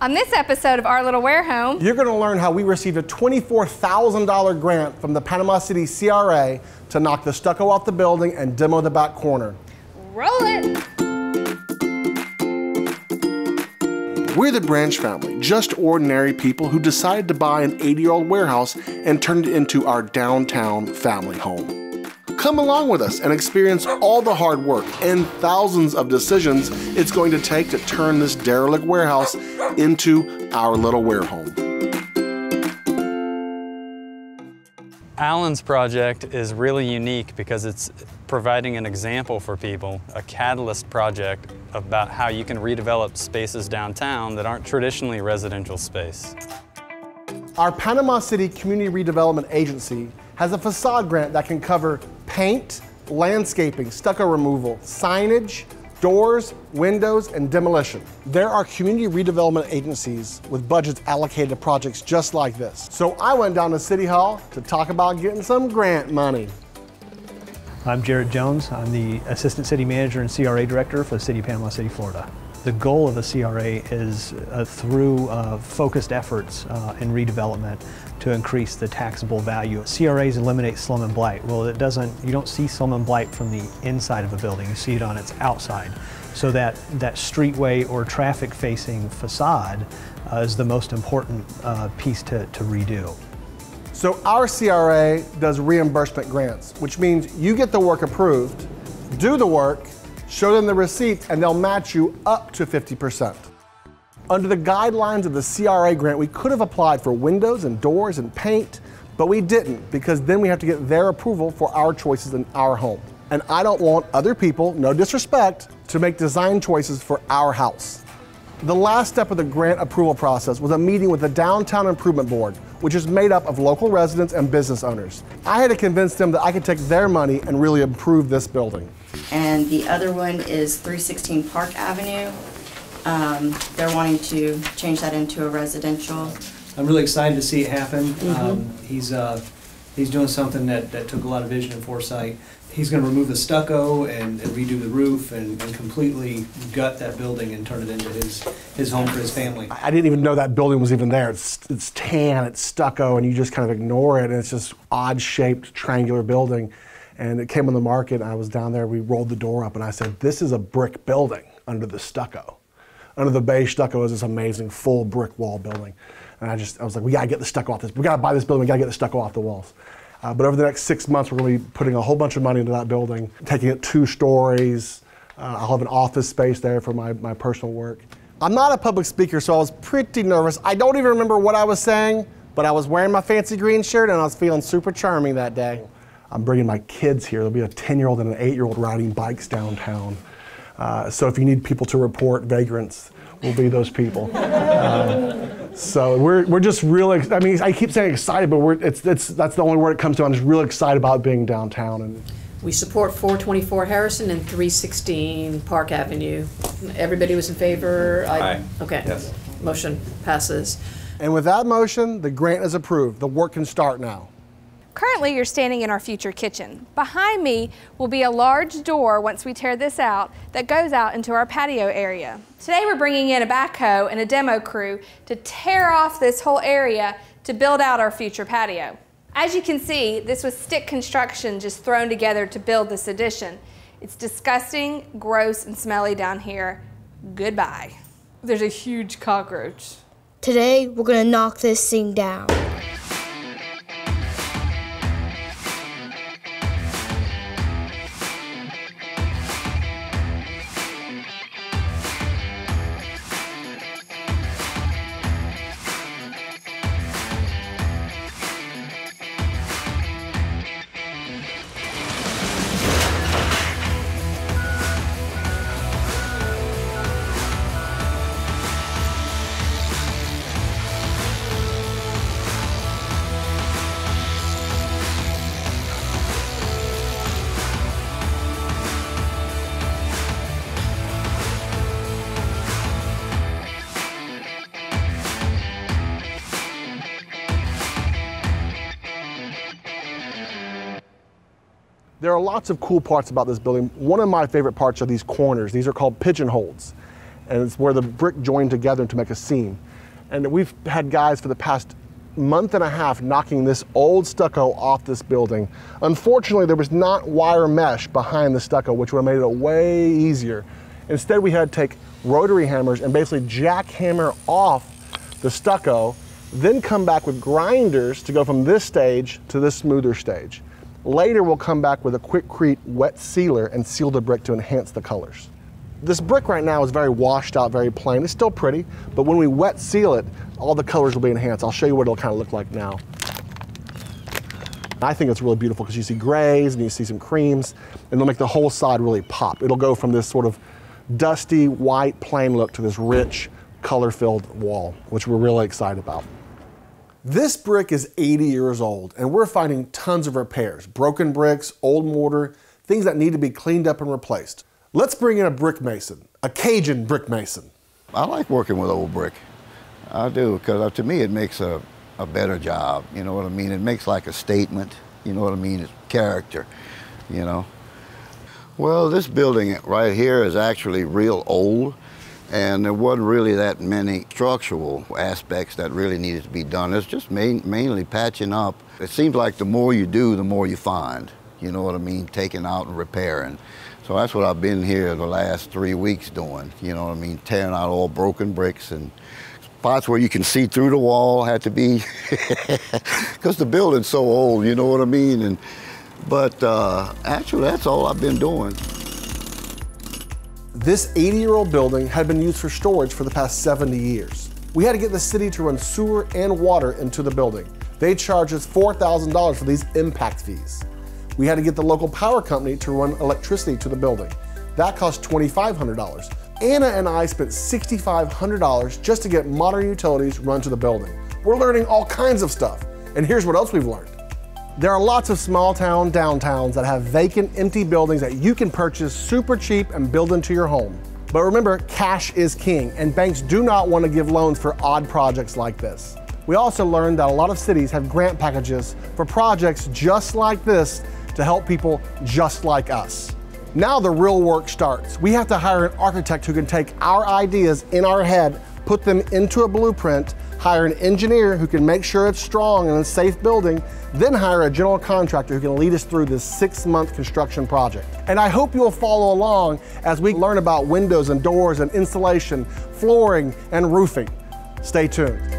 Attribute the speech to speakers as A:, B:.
A: On this episode of Our Little Warehome,
B: you're going to learn how we received a $24,000 grant from the Panama City CRA to knock the stucco off the building and demo the back corner.
A: Roll it!
B: We're the Branch family, just ordinary people who decided to buy an 80-year-old warehouse and turn it into our downtown family home. Come along with us and experience all the hard work and thousands of decisions it's going to take to turn this derelict warehouse into our little Warehome.
C: Alan's project is really unique because it's providing an example for people, a catalyst project about how you can redevelop spaces downtown that aren't traditionally residential space.
B: Our Panama City Community Redevelopment Agency has a facade grant that can cover paint, landscaping, stucco removal, signage, doors, windows, and demolition. There are community redevelopment agencies with budgets allocated to projects just like this. So I went down to City Hall to talk about getting some grant money.
D: I'm Jared Jones. I'm the Assistant City Manager and CRA Director for the City of Panama City, Florida. The goal of the CRA is through focused efforts in redevelopment to increase the taxable value. CRAs eliminate slum and blight. Well, you don't see slum and blight from the inside of a building, you see it on its outside. So that streetway or traffic-facing facade is the most important piece to redo.
B: So our CRA does reimbursement grants, which means you get the work approved, do the work, show them the receipts, and they'll match you up to 50%. Under the guidelines of the CRA grant, we could have applied for windows and doors and paint, but we didn't, because then we have to get their approval for our choices in our home. And I don't want other people, no disrespect, to make design choices for our house. The last step of the grant approval process was a meeting with the Downtown Improvement Board, which is made up of local residents and business owners. I had to convince them that I could take their money and really improve this building.
E: And the other one is 316 Park Avenue. They're wanting to change that into a residential.
D: I'm really excited to see it happen. He's doing something that took a lot of vision and foresight. He's going to remove the stucco and redo the roof and completely gut that building and turn it into his home for his family.
B: I didn't even know that building was even there. It's tan, it's stucco, and you just kind of ignore it, and it's just odd-shaped, triangular building. And it came on the market, and I was down there, we rolled the door up, and I said, this is a brick building under the stucco. Under the beige stucco is this amazing full brick wall building. And I was like, we gotta get the stucco off this. We gotta buy this building, we gotta get the stucco off the walls. But over the next 6 months, we're gonna be putting a whole bunch of money into that building, taking it 2 stories. I'll have an office space there for my personal work. I'm not a public speaker, so I was pretty nervous. I don't even remember what I was saying, but I was wearing my fancy green shirt and I was feeling super charming that day. I'm bringing my kids here. There'll be a 10-year-old and an 8-year-old riding bikes downtown. So if you need people to report vagrants, we'll be those people. So we're just really, I mean, I keep saying excited, but that's the only word it comes to. I'm just really excited about being downtown. And
F: we support 424 Harrison and 316 Park Avenue. Everybody was in favor?
C: Aye.
F: Okay.
C: Yes.
F: Motion passes.
B: And with that motion, the grant is approved. The work can start now.
A: currently you're standing in our future kitchen. Behind me will be a large door once we tear this out that goes out into our patio area. Today we're bringing in a backhoe and a demo crew to tear off this whole area to build out our future patio. As you can see, this was stick construction just thrown together to build this addition. It's disgusting, gross, and smelly down here. Goodbye. There's a huge cockroach.
G: Today, we're gonna knock this thing down.
B: There are lots of cool parts about this building. One of my favorite parts are these corners. These are called pigeonholes. and it's where the brick joined together to make a seam. And we've had guys for the past month and a half knocking this old stucco off this building. Unfortunately, there was not wire mesh behind the stucco, which would have made it way easier. Instead, we had to take rotary hammers and basically jackhammer off the stucco, then come back with grinders to go from this stage to this smoother stage. Later, we'll come back with a Quikrete wet sealer and seal the brick to enhance the colors. This brick right now is very washed out, very plain. It's still pretty, but when we wet seal it, all the colors will be enhanced. I'll show you what it'll kind of look like now. I think it's really beautiful because you see grays and you see some creams, and it'll make the whole side really pop. It'll go from this sort of dusty, white, plain look to this rich, color-filled wall, which we're really excited about. This brick is 80 years old, and we're finding tons of repairs, broken bricks, old mortar, things that need to be cleaned up and replaced. Let's bring in a brick mason, a Cajun brick mason.
H: I like working with old brick. I do, because to me it makes a better job, you know what I mean? It makes like a statement, you know what I mean? It's character, you know? Well, this building right here is actually real old, and there wasn't really that many structural aspects that really needed to be done. It's just mainly patching up. It seems like the more you do, the more you find, you know what I mean? Taking out and repairing. So that's what I've been here the last 3 weeks doing, you know what I mean? Tearing out all broken bricks, and spots where you can see through the wall had to be, because the building's so old, you know what I mean? But actually, that's all I've been doing.
B: This 80-year-old building had been used for storage for the past 70 years. We had to get the city to run sewer and water into the building. They charged us $4,000 for these impact fees. We had to get the local power company to run electricity to the building. That cost $2,500. Anna and I spent $6,500 just to get modern utilities run to the building. We're learning all kinds of stuff. And here's what else we've learned. There are lots of small town downtowns that have vacant, empty buildings that you can purchase super cheap and build into your home. But remember, cash is king, and banks do not want to give loans for odd projects like this. We also learned that a lot of cities have grant packages for projects just like this to help people just like us. Now the real work starts. We have to hire an architect who can take our ideas in our head, put them into a blueprint, hire an engineer who can make sure it's strong and a safe building, then hire a general contractor who can lead us through this 6-month construction project. And I hope you'll follow along as we learn about windows and doors and insulation, flooring and roofing. Stay tuned.